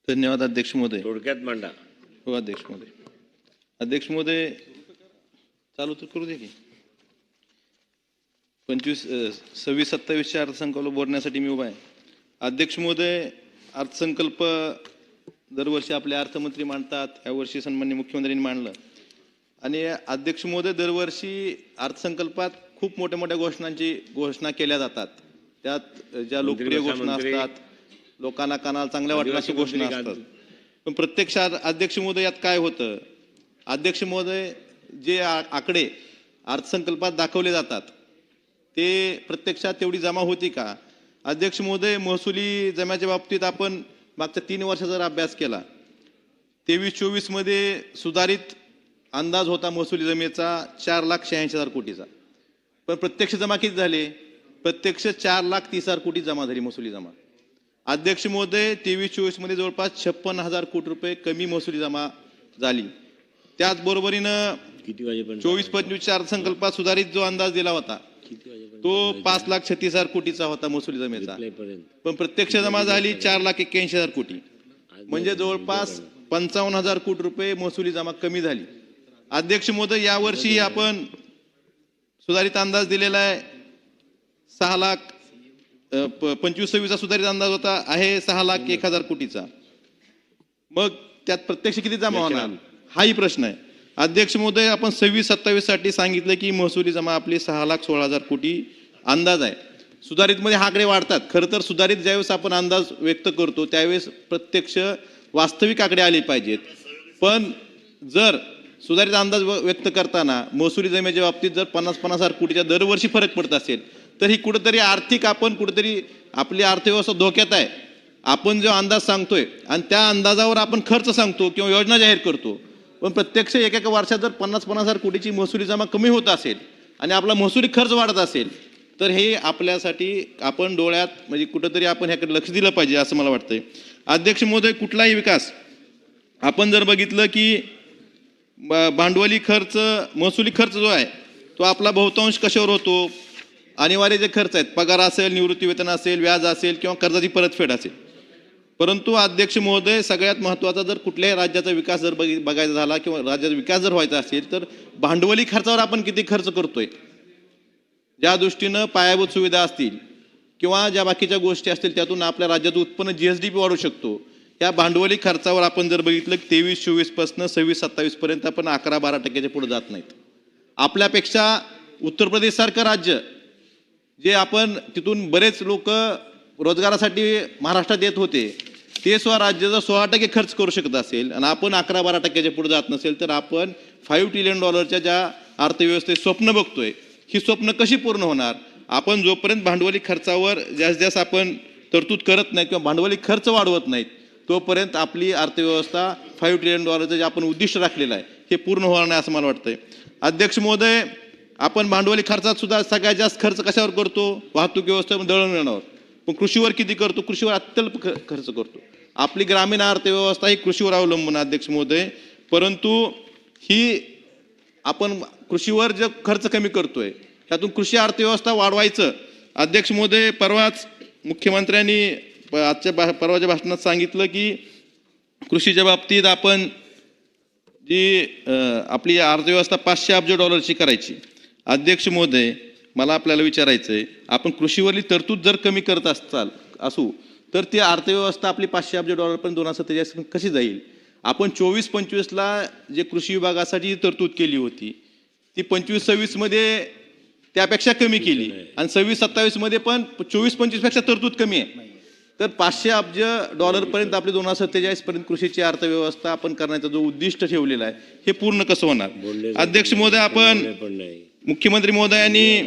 धन्यवाद अध्यक्ष महोदय. थोडक्यात मांडा. हो अध्यक्ष महोदय. अध्यक्ष महोदय चालू तर करू दे की 26-27 अर्थसंकल्प बोलण्यासाठी मी उभा आहे. अध्यक्ष महोदय, अर्थसंकल्प दरवर्षी आपले अर्थमंत्री मांडतात. यावर्षी सन्माननीय मुख्यमंत्र्यांनी मांडलं आणि अध्यक्ष महोदय दरवर्षी अर्थसंकल्पात खूप मोठ्या मोठ्या घोषणा केल्या जातात. त्यात ज्या लोकप्रिय घोषणा असतात, लोकांना कानाला चांगल्या वाटल्या अशा घोषणा असतात. पण प्रत्यक्षात अध्यक्ष महोदय यात काय होतं? अध्यक्ष महोदय, जे आकडे अर्थसंकल्पात दाखवले जातात ते प्रत्यक्षात तेवढी जमा होती का? अध्यक्ष महोदय, महसुली जम्याच्या बाबतीत आपण मागच्या 3 वर्षाचा जर अभ्यास केला, 23-24 मध्ये सुधारित अंदाज होता महसुली जमेचा 4,86,000 कोटीचा. पण प्रत्यक्ष जमा किती झाले? प्रत्यक्ष 4,30,000 कोटी जमा झाली महसुली जमा. अध्यक्ष महोदय, 23-24 मध्ये जवळपास 56,000 कोटी रुपये कमी महसुली जमा झाली. त्याचबरोबरीनं 24-25 अर्थसंकल्पात सुधारित जो अंदाज दिला होता तो 5,36,000 कोटीचा होता महसुली जमेचा. पण प्रत्यक्ष जमा झाली 4,81,000 कोटी, म्हणजे जवळपास 55,000 कोटी रुपये महसुली जमा कमी झाली. अध्यक्ष महोदय, यावर्षी आपण सुधारित अंदाज दिलेला आहे 25-26 सुधारित अंदाज होता आहे 6,01,000 कोटीचा. मग त्यात प्रत्यक्ष किती जमा होणार हाही प्रश्न आहे. अध्यक्ष महोदय, आपण 26-27 साठी सांगितलं की महसुली जमा आपली 6,16,000 कोटी अंदाज आहे. सुधारित मध्ये हा आकडे वाढतात. खरं तर सुधारित ज्यावेळेस आपण अंदाज व्यक्त करतो त्यावेळेस प्रत्यक्ष वास्तविक आकडे आले पाहिजेत. पण जर सुधारित अंदाज व्यक्त करताना महसुली जमेच्या बाबतीत जर 50,000 कोटीच्या दरवर्षी फरक पडत असेल तर ही कुठेतरी आपण कुठेतरी आपली अर्थव्यवस्था धोक्यात आहे. आपण जो अंदाज सांगतोय आणि त्या अंदाजावर आपण खर्च सांगतो किंवा योजना जाहीर करतो, पण प्रत्यक्ष एका वर्षात जर 50,000 कोटीची महसुली जमा कमी होत असेल आणि आपला महसुली खर्च वाढत असेल तर हे आपल्यासाठी आपण डोळ्यात म्हणजे कुठेतरी आपण ह्याकडे लक्ष दिलं पाहिजे असं मला वाटतंय. अध्यक्ष महोदय, कुठलाही विकास आपण जर बघितलं की भांडवली खर्च, महसुली खर्च जो आहे तो आपला बहुतांश कशावर होतो? अनिवार्य जे खर्च आहेत, पगार असेल, निवृत्ती वेतन असेल, व्याज असेल किंवा कर्जाची परतफेड असेल. परंतु अध्यक्ष महोदय, सगळ्यात महत्त्वाचा जर कुठल्याही राज्याचा विकास जर बघायचा झाला किंवा राज्याचा विकास जर व्हायचा असेल तर भांडवली खर्चावर आपण किती खर्च करतोय. ज्या दृष्टीनं पायाभूत सुविधा असतील किंवा ज्या बाकीच्या गोष्टी असतील त्यातून आपल्या राज्याचं उत्पन्न GSDP वाढू शकतो. या भांडवली खर्चावर आपण जर बघितलं 23-24 पासून 26-27 पर्यंत आपण 11-12% पुढे जात नाहीत. आपल्यापेक्षा उत्तर प्रदेश सारखं राज्य, जे आपण तिथून बरेच लोक रोजगारासाठी महाराष्ट्रात येत होते, ते राज्य जर 16% खर्च करू शकत असेल आणि आपण 11-12% पुढे जात नसेल तर आपण $5 ट्रिलियन ज्या अर्थव्यवस्थेत स्वप्न बघतोय ही स्वप्न कशी पूर्ण होणार? आपण जोपर्यंत भांडवली खर्चावर जास्त आपण तरतूद करत नाही किंवा भांडवली खर्च वाढवत नाहीत तोपर्यंत आपली अर्थव्यवस्था $5 ट्रिलियन जे आपण उद्दिष्ट राखलेलं आहे हे पूर्ण होणार नाही असं मला वाटतंय. अध्यक्ष महोदय, आपण भांडवली खर्चात सुद्धा सगळ्यात जास्त खर्च कशावर करतो? वाहतूक व्यवस्थेवर, दळणवळणावर. पण कृषीवर किती करतो? कृषीवर अत्यल्प खर्च करतो. आपली ग्रामीण अर्थव्यवस्था ही कृषीवर अवलंबून अध्यक्ष महोदय. परंतु ही आपण कृषीवर जे खर्च कमी करतोय त्यातून कृषी अर्थव्यवस्था वाढवायचं. अध्यक्ष महोदय, परवाच मुख्यमंत्र्यांनी परवाच्या भाषणात सांगितलं की कृषीच्या बाबतीत आपण जी आपली अर्थव्यवस्था $500 अब्ज करायची. अध्यक्ष महोदय, मला आपल्याला विचारायचंय, आपण कृषीवरली तरतूद जर कमी करत असू तर ती अर्थव्यवस्था आपली $500 अब्ज पण 2047 कशी जाईल? आपण 24-25 जे कृषी विभागासाठी तरतूद केली होती ती 25-26 मध्ये त्यापेक्षा कमी केली आणि 26-27 मध्ये पण 24-25 पेक्षा तरतूद कमी आहे. तर $500 अब्ज पर्यंत आपली 2047 पर्यंत कृषीची अर्थव्यवस्था आपण करण्याचा जो उद्दिष्ट ठेवलेला आहे हे पूर्ण कसं होणार? अध्यक्ष महोदय, आपण मुख्यमंत्री महोदयांनी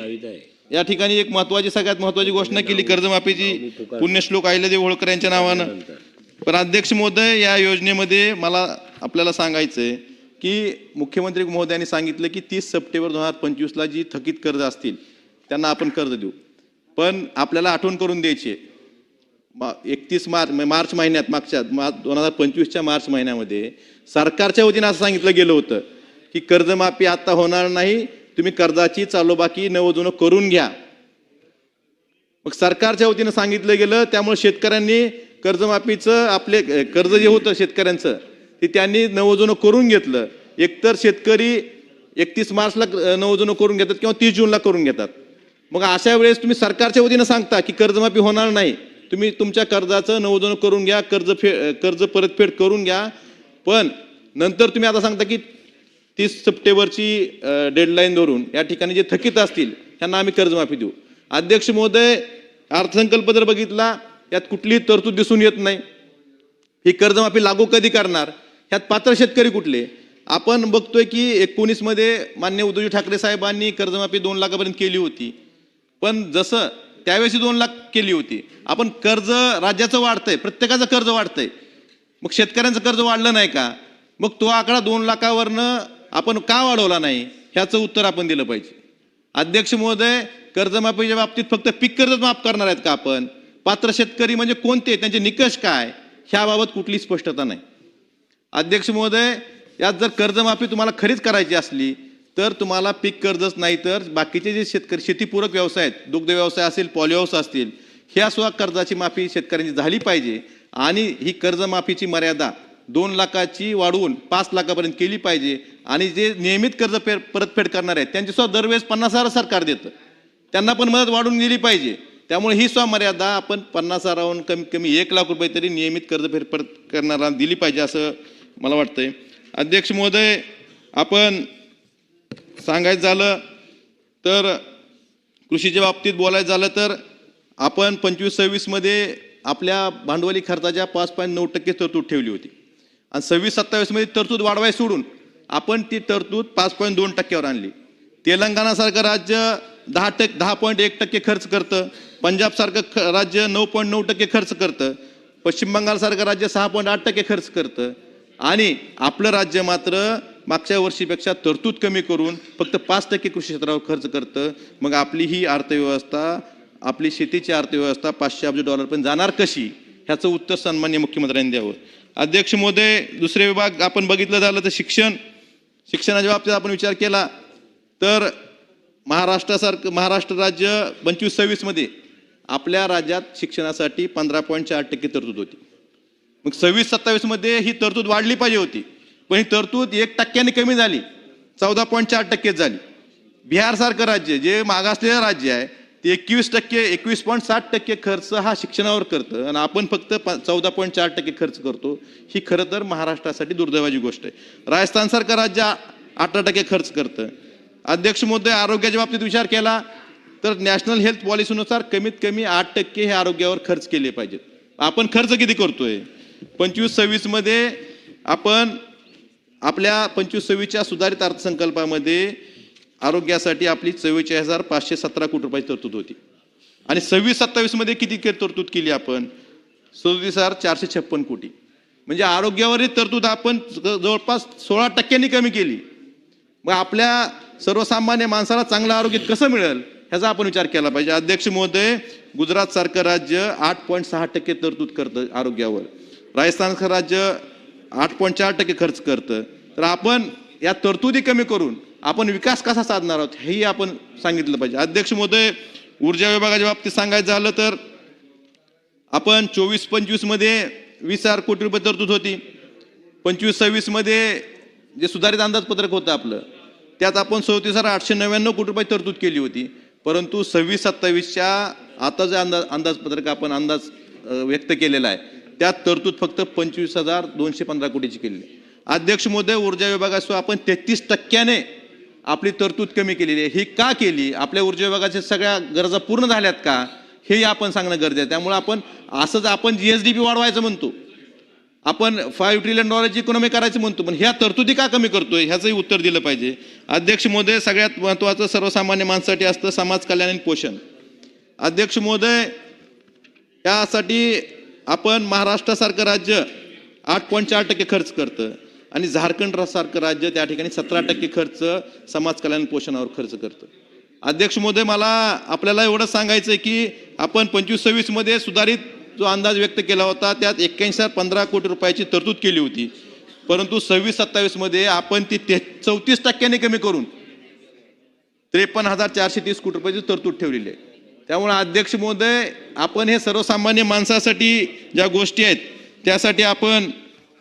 या ठिकाणी एक सगळ्यात महत्वाची घोषणा केली कर्जमाफीची, पुण्यश्लोक अहिल्यादेवी होळकर यांच्या नावानं. पण अध्यक्ष महोदय, या योजनेमध्ये मला आपल्याला सांगायचंय की मुख्यमंत्री महोदयांनी सांगितलं की 30 सप्टेंबर 2025 जी थकीत कर्ज असतील त्यांना आपण कर्ज देऊ. पण आपल्याला आठवण करून द्यायची 31 मार्च महिन्यात, मागच्या 2025च्या मार्च महिन्यामध्ये सरकारच्या वतीने असं सांगितलं गेलं होतं की कर्जमाफी आता होणार नाही, तुम्ही कर्जाची चालूबाकी नवजुनं करून घ्या. मग सरकारच्या वतीने सांगितलं गेलं, त्यामुळे शेतकऱ्यांनी कर्जमाफीचं आपले कर्ज जे होतं शेतकऱ्यांचं ते त्यांनी नवजुनं करून घेतलं. एकतर शेतकरी 31 मार्चला नवजुनं करून घेतात किंवा 30 जूनला करून घेतात. मग अशा वेळेस तुम्ही सरकारच्या वतीनं सांगता की कर्जमाफी होणार नाही, तुम्ही तुमच्या कर्जाचं नवजुनं करून घ्या, कर्ज परतफेड करून घ्या. पण नंतर तुम्ही आता सांगता की 30 सप्टेंबरची डेडलाईन धरून या ठिकाणी जे थकीत असतील त्यांना आम्ही कर्जमाफी देऊ. अध्यक्ष महोदय, अर्थसंकल्प जर बघितला यात कुठलीही तरतूद दिसून येत नाही. ही कर्जमाफी लागू कधी करणार, ह्यात पात्र शेतकरी कुठले? आपण बघतोय की 19 मध्ये माननीय उद्धवजी ठाकरे साहेबांनी कर्जमाफी 2 लाखापर्यंत केली होती. पण जसं त्यावेळेस 2 लाख केली होती, आपण कर्ज राज्याचं वाढतंय, प्रत्येकाचं कर्ज वाढतंय, मग शेतकऱ्यांचं कर्ज वाढलं नाही का? मग तो आकडा 2 लाखावरनं आपण का वाढवला नाही, ह्याचं उत्तर आपण दिलं पाहिजे. अध्यक्ष महोदय, कर्जमाफीच्या बाबतीत फक्त पीक कर्ज माफ करणार आहेत का आपण? पात्र शेतकरी म्हणजे कोणते, त्यांचे निकष काय, ह्याबाबत कुठली स्पष्टता नाही. अध्यक्ष महोदय, यात जर कर्जमाफी तुम्हाला खरीच करायची असली तर तुम्हाला पीक कर्जच नाही तर बाकीचे जे शेतकरी शेतीपूरक व्यवसाय आहेत, दुग्ध व्यवसाय असेल, पॉलिहाऊस असतील, ह्या सुद्धा कर्जाची माफी शेतकऱ्यांची झाली पाहिजे. आणि ही कर्जमाफीची मर्यादा 2 लाखाची वाढवून 5 लाखापर्यंत केली पाहिजे. आणि जे नियमित कर्ज परतफेड करणार आहेत त्यांची सुद्धा दरवेळेस 50,000 सरकार देतं, त्यांना पण मदत वाढवून दिली पाहिजे. त्यामुळे ही सुद्धा मर्यादा आपण 50,000हून कमीत कमी 1 लाख रुपये तरी नियमित कर्ज परत करणारा दिली पाहिजे असं मला वाटतंय. अध्यक्ष महोदय, आपण सांगायचं झालं तर कृषीच्या बाबतीत बोलायचं झालं तर आपण 25-26 मध्ये आपल्या भांडवली खर्चाच्या 5.9% तरतूद ठेवली होती आणि 26-27 मध्ये तरतूद वाढवाय सोडून आपण ती तरतूद 5.2%वर आणली. तेलंगणासारखं राज्य 10.1% खर्च करतं, पंजाबसारखं राज्य 9.9% खर्च करतं, पश्चिम बंगालसारखं राज्य 6.8% खर्च करतं आणि आपलं राज्य मात्र मागच्या वर्षीपेक्षा तरतूद कमी करून फक्त 5% कृषी क्षेत्रावर खर्च करतं. मग आपली ही अर्थव्यवस्था, आपली शेतीची अर्थव्यवस्था $500 अब्ज पण जाणार कशी, ह्याचं उत्तर सन्माननीय मुख्यमंत्र्यांनी द्यावं. अध्यक्ष महोदय, दुसरे विभाग आपण बघितलं झालं तर शिक्षणाच्या बाबतीत आपण विचार केला तर महाराष्ट्र राज्य 25-26 मध्ये आपल्या राज्यात शिक्षणासाठी 15.4% तरतूद होती. मग 26-27 मध्ये ही तरतूद वाढली पाहिजे होती, पण ही तरतूद 1% कमी झाली, 14.4% झाली. बिहारसारखं राज्य जे मागासलेलं राज्य आहे ते 21.60% खर्च हा शिक्षणावर करतं आणि आपण फक्त 14.4% खर्च करतो. ही खरं तर महाराष्ट्रासाठी दुर्दैवाची गोष्ट आहे. राजस्थानसारखं राज्य 18% खर्च करतं. अध्यक्ष महोदय, आरोग्याच्या बाबतीत विचार केला तर नॅशनल हेल्थ पॉलिसीनुसार कमीत कमी 8% हे आरोग्यावर खर्च केले पाहिजेत. आपण खर्च किती करतोय? 25-26 मध्ये आपण आपल्या 25-26च्या सुधारित अर्थसंकल्पामध्ये आरोग्यासाठी आपली 44,517 कोटी रुपयाची तरतूद होती आणि 26-27 मध्ये किती तरतूद केली आपण? 37,456 कोटी. म्हणजे आरोग्यावरील तरतूद आपण जवळपास 16% कमी केली. मग आपल्या सर्वसामान्य माणसाला चांगलं आरोग्य कसं मिळेल ह्याचा आपण विचार केला पाहिजे. अध्यक्ष महोदय, गुजरात सारखं राज्य 8.6% तरतूद करतं आरोग्यावर, राजस्थानचं राज्य 8.4% खर्च करतं. तर आपण या तरतुदी कमी करून आपण विकास कसा साधणार आहोत हेही आपण सांगितलं पाहिजे. अध्यक्ष महोदय, ऊर्जा विभागाच्या बाबतीत सांगायचं झालं तर आपण 24-25 मध्ये 20,000 कोटी रुपये तरतूद होती. 25-26 मध्ये जे सुधारित अंदाजपत्रक होतं आपलं त्यात आपण 37,899 कोटी रुपये तरतूद केली होती. परंतु 26-27च्या आता जे अंदाजपत्रक आपण अंदाज व्यक्त केलेला आहे त्यात तरतूद फक्त 25,215 कोटीची केली. अध्यक्ष महोदय, ऊर्जा विभागासह आपण 33% आपली तरतूद कमी केलेली आहे. ही का केली? आपल्या ऊर्जा विभागाच्या सगळ्या गरजा पूर्ण झाल्यात का हे आपण सांगणं गरजेचं आहे. त्यामुळे आपण असंच आपण GSDP वाढवायचं म्हणतो, आपण $5 ट्रिलियन इकॉनॉमी करायचं म्हणतो, पण ह्या तरतुदी का कमी करतोय ह्याचंही उत्तर दिलं पाहिजे. अध्यक्ष महोदय, सगळ्यात महत्त्वाचं सर्वसामान्य माणसासाठी असतं समाज कल्याण आणि पोषण. अध्यक्ष महोदय, यासाठी आपण महाराष्ट्रासारखं राज्य 8.4% खर्च करतं आणि झारखंड सारखं राज्य त्या ठिकाणी 17% खर्च समाज कल्याण पोषणावर खर्च करतं. अध्यक्ष महोदय, मला आपल्याला एवढं सांगायचं आहे की आपण 25-26 मध्ये सुधारित जो अंदाज व्यक्त केला होता त्यात 81,015 कोटी रुपयाची तरतूद केली होती. परंतु 26-27 मध्ये आपण ती 34% कमी करून 53,430 कोटी रुपयाची तरतूद ठेवलेली आहे. त्यामुळे अध्यक्ष महोदय, आपण हे सर्वसामान्य माणसासाठी ज्या गोष्टी आहेत त्यासाठी आपण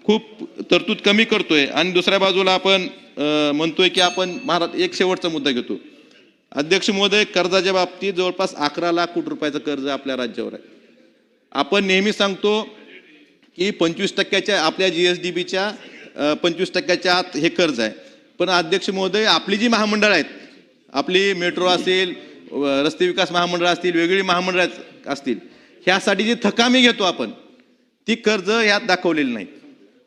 खूप तरतूद कमी करतोय आणि दुसऱ्या बाजूला आपण म्हणतोय की आपण महाराज एक शेवटचा मुद्दा घेतो. अध्यक्ष महोदय, कर्जाच्या बाबतीत जवळपास 11 लाख कोटी रुपयाचं कर्ज आपल्या राज्यावर आहे. आपण नेहमी सांगतो की 25% आपल्या GSDPच्या 25% आत हे कर्ज आहे. पण अध्यक्ष महोदय, आपली जी महामंडळ आहेत, आपली मेट्रो असेल, रस्ते विकास महामंडळ असतील, वेगवेगळी महामंडळ असतील, ह्यासाठी जी थकामी घेतो आपण ती कर्ज ह्यात दाखवलेली नाही.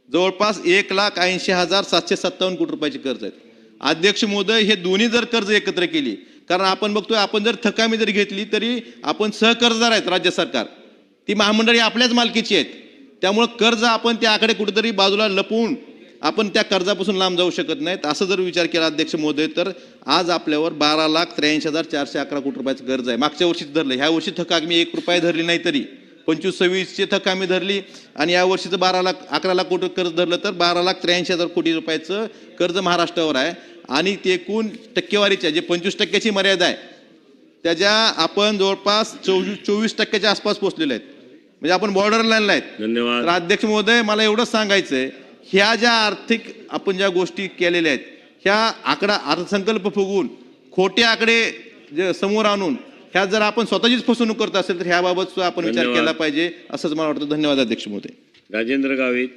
जवळपास 1,80,757 कोटी रुपयाची कर्ज आहेत. अध्यक्ष महोदय, हे दोन्ही जर कर्ज एकत्र केली, कारण आपण बघतोय आपण जर थकामी जर घेतली तरी आपण सहकर्जदार आहेत राज्य सरकार, ती महामंडळी आपल्याच मालकीची आहेत. त्यामुळे कर्ज आपण त्या आकडे कुठेतरी बाजूला लपवून आपण त्या कर्जापासून लांब जाऊ शकत नाहीत. असं जर विचार केला अध्यक्ष महोदय तर आज आपल्यावर 12,83,411 कोटी रुपयाचं कर्ज आहे. मागच्या वर्षीच धरलं, ह्या वर्षी थकामी 1 रुपया धरली नाही तरी 25-26ची थकामी धरली आणि या वर्षीचं 11 लाख कोटी कर्ज धरलं तर 12,83,000 कोटी रुपयाचं कर्ज महाराष्ट्रावर आहे. आणि ते एकूण टक्केवारीच्या जे 25%ची मर्यादा आहे त्याच्या आपण जवळपास 24% आसपास पोहोचलेले आहेत. म्हणजे आपण बॉर्डर लाईनला आहेत. धन्यवाद. तर अध्यक्ष महोदय, मला एवढंच सांगायचंय, ह्या ज्या आर्थिक आपण ज्या गोष्टी केलेल्या आहेत ह्या अर्थसंकल्प फुगवून खोटे आकडे जे समोर आणून ह्या जर आपण स्वतःचीच फसवणूक करत असेल तर ह्याबाबत सुद्धा आपण विचार केला पाहिजे असंच मला वाटतं. धन्यवाद अध्यक्ष महोदय. राजेंद्र गावित.